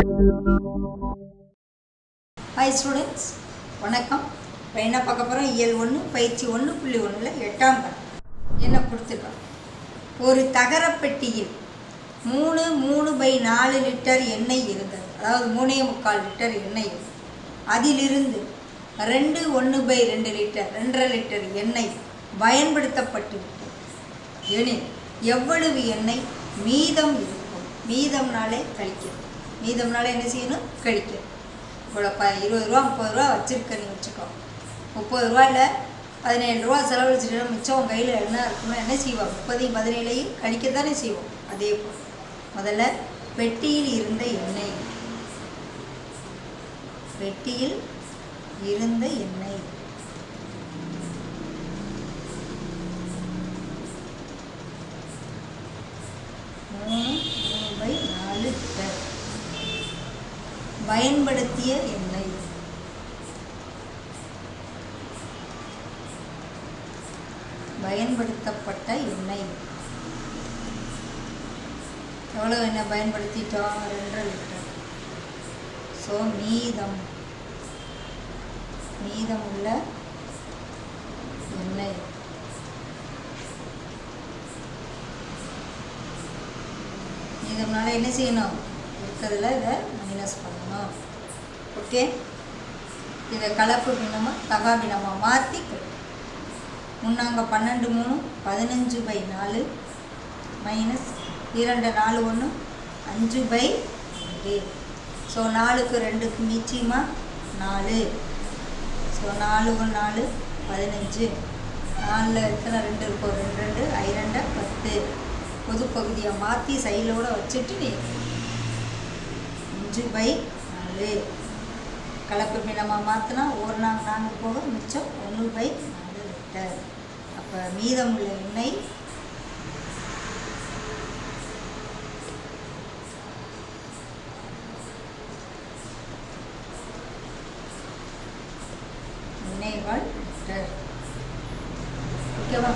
Hi students, வணக்கம். இப்போ என்ன பார்க்க போகிறோம்? இயல் 1 பயிற்சி 1.1ல் 8ஆம் என்ன கொடுத்துருக்கோம். ஒரு தகரப்பெட்டியில் 3/4 லிட்டர் எண்ணெய் இருந்தது. அதாவது 3.25 லிட்டர் எண்ணெய். அதிலிருந்து 1/2 லிட்டர் 2.5 லிட்டர் எண்ணெய் பயன்படுத்தப்பட்டு எனில் எவ்வளவு எண்ணெய் மீதம் இருக்கும்? மீதம்னாலே கழிக்கிறது. மீதம்னாலே என்ன செய்யணும்? கழிக்கிறது. இவ்வளோ 20 ரூபா 30 ரூபா வச்சுருக்க நீ வச்சுக்கோ. 30 ரூபாயில் 17 ரூபா செலவழிச்சிட்டு மிச்சம் உன் கையில் என்ன இருக்கணும்? என்ன செய்வோம்? 30 17 கழிக்கத்தானே செய்வோம். அதே போல் முதல்ல பெட்டியில் இருந்த எண்ணெய், பெட்டியில் இருந்த எண்ணெய் லிட்டர். பயன்படுத்திய எண்ணெய் பயன்படுத்தப்பட்ட எண்ணெய் எவ்வளோ எண்ணெய் பயன்படுத்திட்டோம்? 2.5 லிட்டர். ஸோ மீதமுள்ள எண்ணெய் மீதம்னால என்ன செய்யணும்? இருக்கிறதுல இதை மைனஸ் பண்ணணும். ஓகே, இதை கலப்பு பின்னமாக தகா பின்னமாக மாற்றி முன்னாங்க 12 3 15/4 மைனஸ் 2 4 1 5/2. ஸோ 4க்கு 2க்கு மீச்சியமாக 4. ஸோ 4 4 15. 4ல் எத்தனை 2 இருக்கும்? 2 2 10. பொது பகுதியை மாற்றி சைலோட வச்சுட்டு நீ 5/4 கலப்பு பின்னமாக மாற்றினா 1 4 போக மிச்சம் 1/4 லிட்டர். அப்போ மீதமுள்ள எண்ணெய் லிட்டர். ஓகேவா?